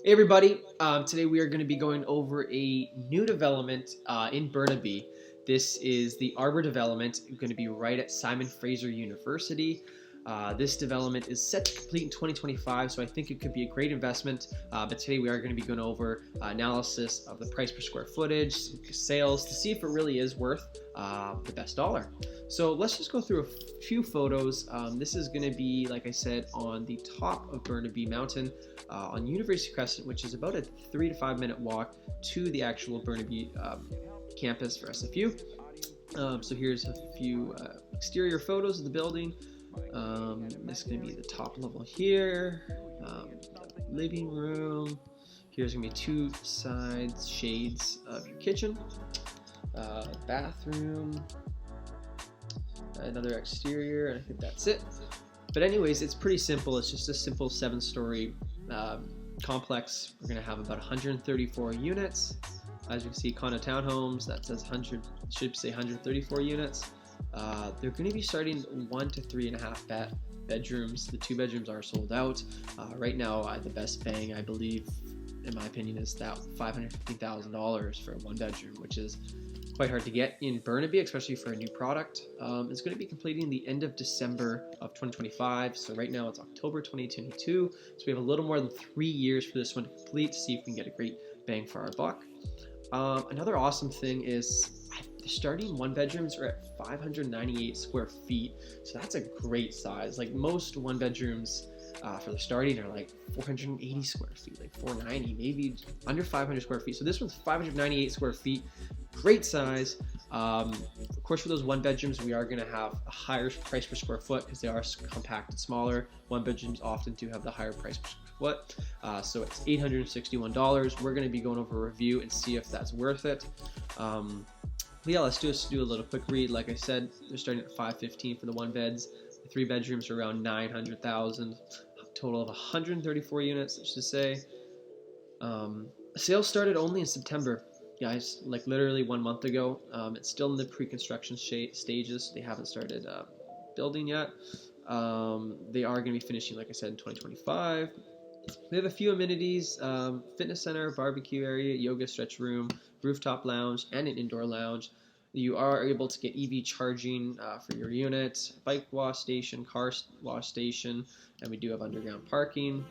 Hey everybody, today we are going to be going over a new development in Burnaby. This is the Arbor development, going to be right at Simon Fraser University. This development is set to complete in 2025, so I think it could be a great investment. But today we are going to be going over analysis of the price per square footage, sales, to see if it really is worth the best dollar. So let's just go through a few photos. This is going to be, like I said, on the top of Burnaby Mountain on University Crescent, which is about a 3 to 5 minute walk to the actual Burnaby campus for SFU. So here's a few exterior photos of the building. This is going to be the top level here, living room. Here's going to be two sides shades of your kitchen, bathroom, another exterior, and I think that's it. But anyways, it's pretty simple. It's just a simple 7-story complex. We're going to have about 134 units. As you can see, condo townhomes, that says 100, should say 134 units. They're going to be starting 1 to 3.5 bedrooms. The 2 bedrooms are sold out. Right now, the best bang, I believe, in my opinion, is that $550,000 for a 1 bedroom, which is quite hard to get in Burnaby, especially for a new product. It's going to be completing the end of December of 2025. So right now it's October 2022. So we have a little more than 3 years for this one to complete to see if we can get a great bang for our buck. Another awesome thing is the starting 1 bedrooms are at 598 square feet. So that's a great size. Like most 1 bedrooms for the starting are like 480 square feet, like 490, maybe under 500 square feet. So this one's 598 square feet. Great size. Of course, for those 1 bedrooms, we are going to have a higher price per square foot because they are compacted smaller. 1 bedrooms often do have the higher price per square foot. So it's $861. We're going to be going over a review and see if that's worth it. Yeah, let's do a little quick read. Like I said, they're starting at $515 for the 1 beds. The 3 bedrooms are around $900,000. Total of 134 units, let's just say. Sales started only in September, guys, like literally 1 month ago. It's still in the pre-construction stages. They haven't started building yet. They are going to be finishing, like I said, in 2025. We have a few amenities: fitness center, barbecue area, yoga stretch room, rooftop lounge, and an indoor lounge. You are able to get EV charging for your unit, bike wash station, car wash station, and we do have underground parking.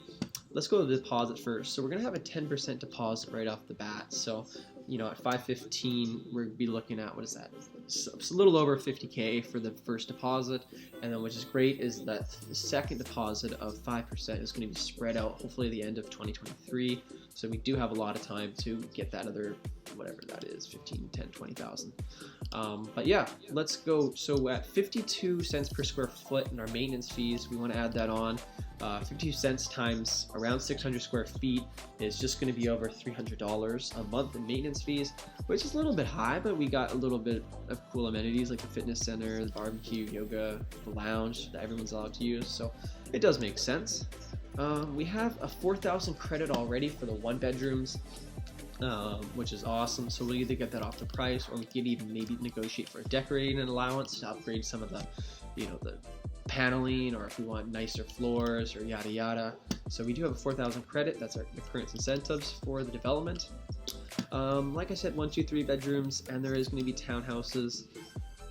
Let's go to the deposit first. So we're going to have a 10% deposit right off the bat. So, at $515, we'll be looking at, what is that? It's a little over $50K for the first deposit. And then, which is great, is that the second deposit of 5% is going to be spread out, hopefully the end of 2023. So we do have a lot of time to get that other, whatever that is, 15, 10, 20,000. But yeah, let's go. So at 52 cents per square foot in our maintenance fees, we want to add that on. 52 cents times around 600 square feet is just going to be over $300 a month in maintenance fees, which is a little bit high, but we got a little bit of cool amenities like the fitness center, the barbecue, yoga, the lounge that everyone's allowed to use, so it does make sense. We have a 4,000 credit already for the 1 bedrooms, which is awesome. So we'll either get that off the price, or we could even maybe negotiate for a decorating allowance to upgrade some of the, the paneling, or if we want nicer floors or yada yada. So we do have a 4,000 credit. That's the current incentives for the development. Like I said, 1, 2, 3 bedrooms, and there is going to be townhouses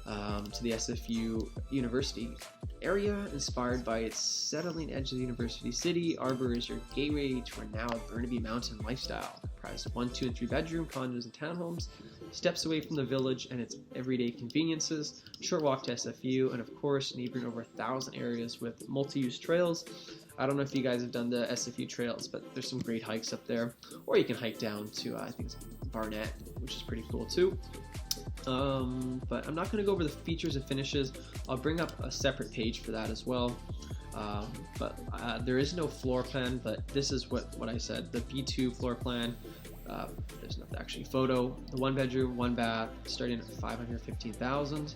to the SFU University area, inspired by its settling edge of the University City. Arbor is your gateway to our now Burnaby Mountain lifestyle, comprised of 1, 2, and 3 bedroom condos and townhomes, steps away from the village and its everyday conveniences, short walk to SFU, and of course neighboring over 1,000 areas with multi-use trails. I don't know if you guys have done the SFU trails, but there's some great hikes up there, or you can hike down to I think it's Barnett, which is pretty cool too. But I'm not going to go over the features and finishes. I'll bring up a separate page for that as well. But there is no floor plan, but this is what I said, the B2 floor plan. There's not actually photo. The 1 bedroom, 1 bath, starting at $515,000.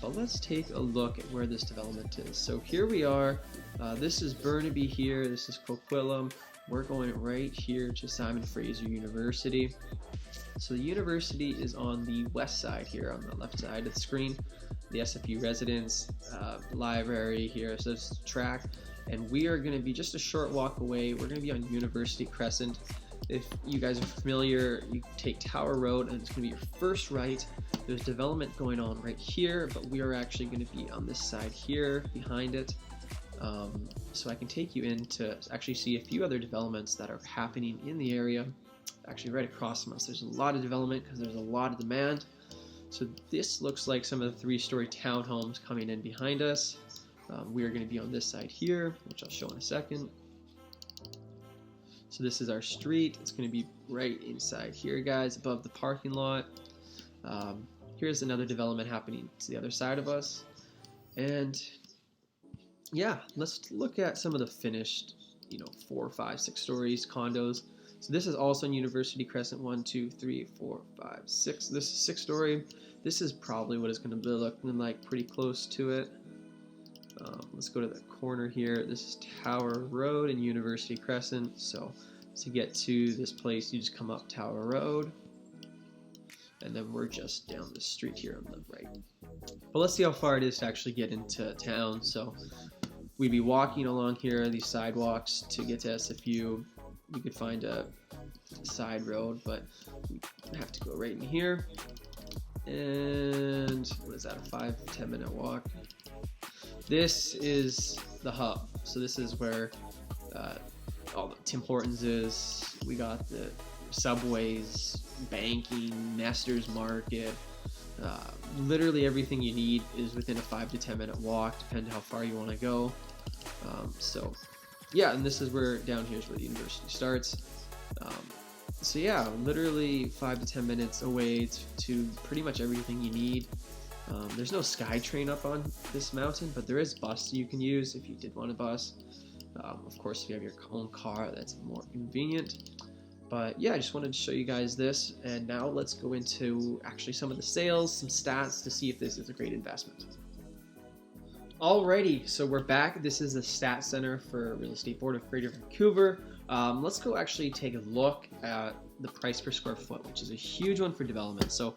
But let's take a look at where this development is. So here we are. This is Burnaby here. This is Coquitlam. We're going right here to Simon Fraser University. So the university is on the west side here, on the left side of the screen. The SFU residence, library here, so it's track. and we are going to be just a short walk away. We're going to be on University Crescent. If you guys are familiar, you take Tower Road and it's going to be your first right. There's development going on right here, but we are actually going to be on this side here behind it. So I can take you in to actually see a few other developments that are happening in the area. Actually right across from us, there's a lot of development because there's a lot of demand. So this looks like some of the 3-story townhomes coming in behind us. We are going to be on this side here, which I'll show in a second. So this is our street. It's going to be right inside here, guys, above the parking lot. Here's another development happening to the other side of us. And yeah, let's look at some of the finished, 4, 5, 6 stories condos. So this is also in University Crescent. 1, 2, 3, 4, 5, 6. This is 6-story. This is probably what it's going to be looking like, pretty close to it. Let's go to the corner here. This is Tower Road and University Crescent. So to get to this place, you just come up Tower Road, and then we're just down the street here on the right. But let's see how far it is to actually get into town. So we'd be walking along here, these sidewalks, to get to SFU. You could find a side road, but we have to go right in here. And what is that, a 5-10 minute walk? This is the hub. So this is where all the Tim Hortons is. We got the Subways, banking, Nestor's Market. Literally everything you need is within a 5 to 10 minute walk, depending how far you want to go. So yeah, and this is where down here is where the university starts. So yeah, literally 5 to 10 minutes away to pretty much everything you need. There's no SkyTrain up on this mountain, but there is bus you can use if you did want a bus. Of course, if you have your own car, that's more convenient. But yeah, I just wanted to show you guys this, and now let's go into actually some of the sales, some stats to see if this is a great investment. Alrighty, so we're back. This is the Stat Center for Real Estate Board of Greater Vancouver. Let's go actually take a look at the price per square foot, which is a huge one for development. So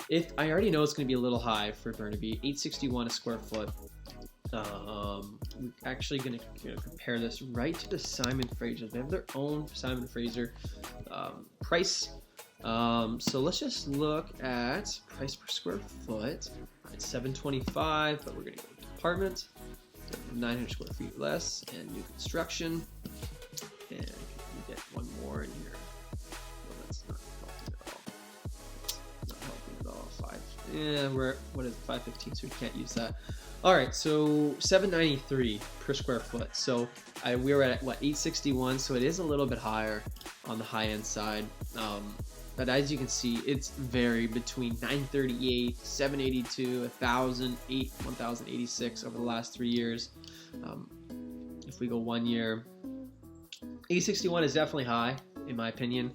if I already know it's going to be a little high for Burnaby, $861 a square foot. We're actually going to compare this right to the Simon Fraser. They have their own Simon Fraser price. So let's just look at price per square foot. It's $725, but we're going to go with apartment, 900 square feet less, and new construction. And we get one more in here. Well, that's not helping at all. Not helping at all. We're what is it, 515, so we can't use that. All right, so $793 per square foot. So we were at what, $861, so it is a little bit higher on the high end side. But as you can see, it's varied between $938, $782, $1,000, $1,086 over the last 3 years. If we go 1 year, $861 is definitely high, in my opinion.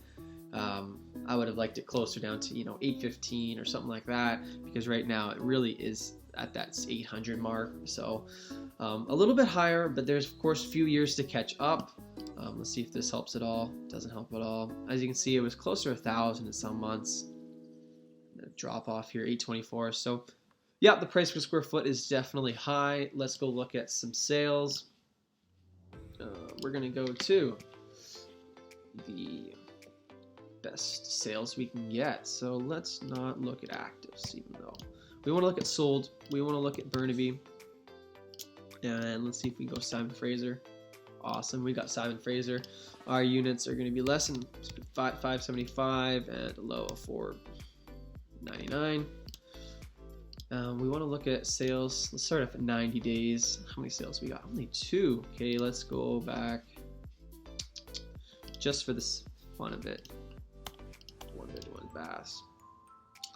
I would have liked it closer down to $815 or something like that, because right now it really is at that 800 mark. So a little bit higher, but there's of course a few years to catch up. Let's see if this helps at all. Doesn't help at all. As you can see, it was closer to 1,000 in some months. Drop off here, 824. So yeah, the price per square foot is definitely high. Let's go look at some sales. We're gonna go to the best sales we can get. So let's not look at actives, even though we want to look at sold. We want to look at Burnaby. And let's see if we go Simon Fraser. Awesome, we got Simon Fraser. Our units are going to be less than 575 and a low of 499. We want to look at sales. Let's start off at 90 days. How many sales we got? Only 2. Okay, let's go back just for this fun of it. 1 bed, 1 bath.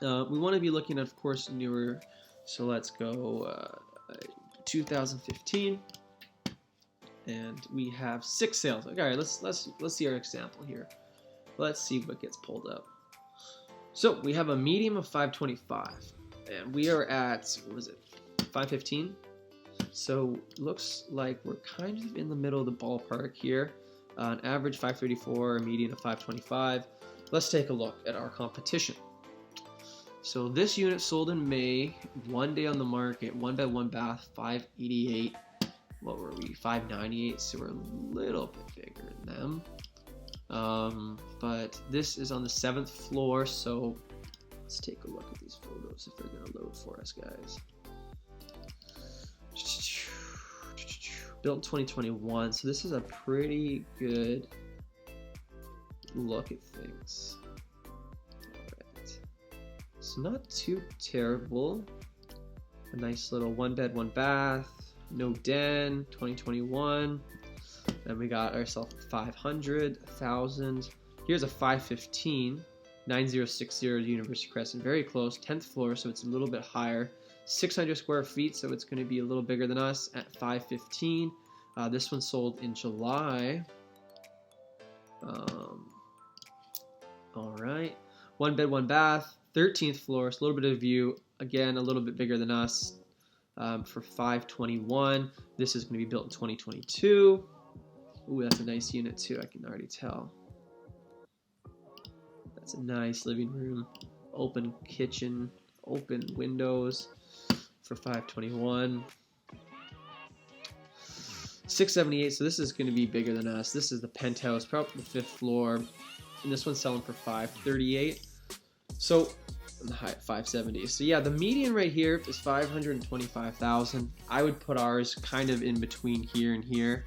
We want to be looking at, of course, newer. So let's go 2015. And we have 6 sales. Okay, all right, let's see our example here. Let's see what gets pulled up. So we have a medium of 525, and we are at, what was it, 515? So looks like we're kind of in the middle of the ballpark here. An average 534, a median of 525. Let's take a look at our competition. So this unit sold in May, 1 day on the market, 1 bed, 1 bath, 588. what were we, 598, so we're a little bit bigger than them. But this is on the 7th floor, so let's take a look at these photos if they're gonna load for us, guys. Built in 2021, so this is a pretty good look at things. Alright, so not too terrible. A nice little 1 bed, 1 bath, no den, 2021. Then we got ourselves 500, 1,000. Here's a 515, 9060 University Crescent, very close, 10th floor, so it's a little bit higher. 600 square feet, so it's going to be a little bigger than us at 515. This one sold in July. All right, 1 bed, 1 bath, 13th floor, so a little bit of view. Again, a little bit bigger than us for 521. This is going to be built in 2022. Ooh, that's a nice unit too, I can already tell. That's a nice living room, open kitchen, open windows for 521. 678, so this is going to be bigger than us. This is the penthouse, probably the 5th floor, and this one's selling for 538. So the high at 570. So yeah, the median right here is 525,000. I would put ours kind of in between here and here,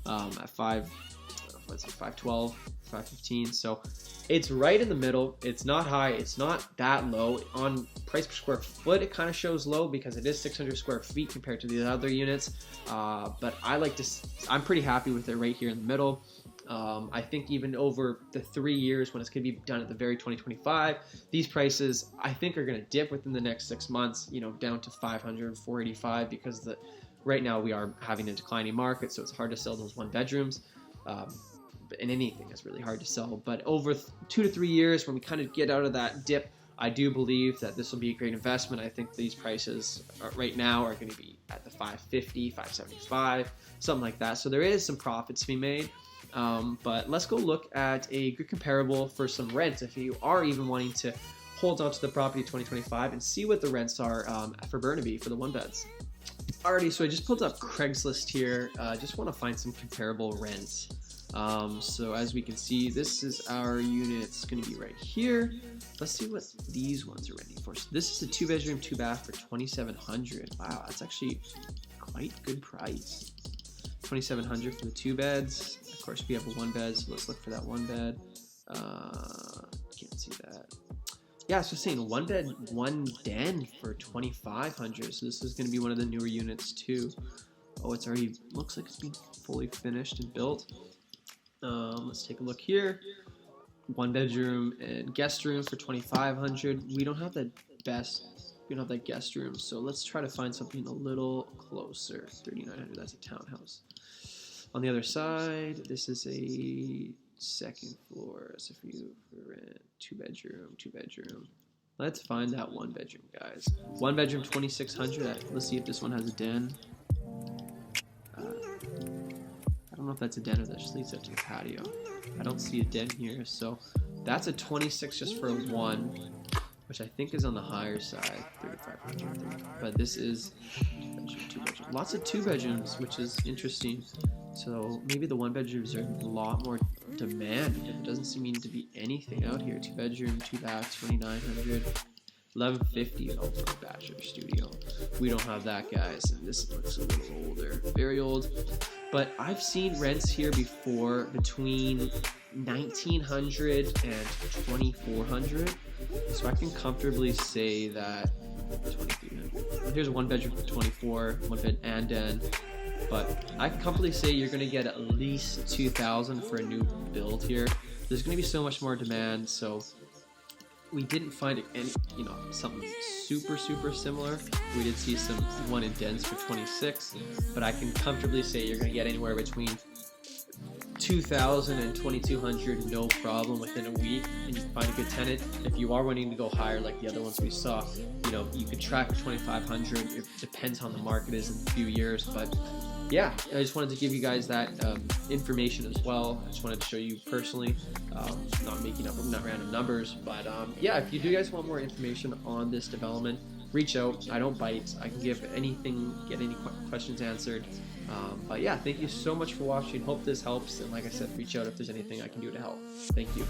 at 512, 515. So it's right in the middle. It's not high, it's not that low. On price per square foot, it kind of shows low because it is 600 square feet compared to the other units. But I'm pretty happy with it right here in the middle. I think even over the 3 years when it's going to be done at the very 2025, these prices I think are going to dip within the next 6 months, you know, down to 500, 485 because right now we are having a declining market, so it's hard to sell those 1 bedrooms. And anything is really hard to sell. But over 2 to 3 years, when we kind of get out of that dip, I do believe that this will be a great investment. I think these prices right now are going to be at the 550, 575, something like that. So there is some profits to be made. But let's go look at a good comparable for some rents if you are even wanting to hold on to the property 2025 and see what the rents are for Burnaby for the 1 beds. Alrighty, so I just pulled up Craigslist here. Just want to find some comparable rents. So as we can see, this is our unit. It's going to be right here. Let's see what these ones are renting for. So this is a 2 bedroom, 2 bath for $2,700. Wow, that's actually quite good price. $2,700 for the 2 beds. Of course, we have a 1 bed, so let's look for that 1 bed. Can't see that. Yeah, so saying 1 bed, 1 den for $2,500. So this is going to be one of the newer units too. Oh, it's already looks like it's been fully finished and built. Let's take a look here. 1 bedroom and guest room for $2,500. We don't have the best. We don't have that guest room, so let's try to find something a little closer. $3,900. That's a townhouse. On the other side, this is a 2nd floor. So if you rent 2 bedroom, 2 bedroom. Let's find that 1 bedroom, guys. 1 bedroom, $2,600. Let's see if this one has a den. I don't know if that's a den or that just leads up to the patio. I don't see a den here, so that's a 26 just for a 1, which I think is on the higher side, 3,500. But this is 2 bedroom. Lots of 2 bedrooms, which is interesting. So maybe the 1 bedrooms are a lot more demand because there doesn't seem to be anything out here. 2 bedroom, 2 bath, $2,900. $1,150 for a bachelor studio. We don't have that, guys, and this looks a little older, very old. But I've seen rents here before between $1,900 and $2,400, so I can comfortably say that $2,300. Here's a 1 bedroom for $24,000, 1 bed and den. But I can comfortably say you're going to get at least $2,000 for a new build here. There's going to be so much more demand, so we didn't find any, something super similar. We did see some 1 in dens for $26,000, but I can comfortably say you're going to get anywhere between $2,000 and $2,200 no problem within a week, and you can find a good tenant. If you are wanting to go higher like the other ones we saw, you could track $2,500. It depends on the market is in a few years, but yeah, I just wanted to give you guys that information as well. I just wanted to show you personally, not making up not random numbers, but yeah, if you do guys want more information on this development, reach out. I don't bite. I can give anything, get any questions answered. But yeah, thank you so much for watching. Hope this helps. And like I said, reach out if there's anything I can do to help. Thank you.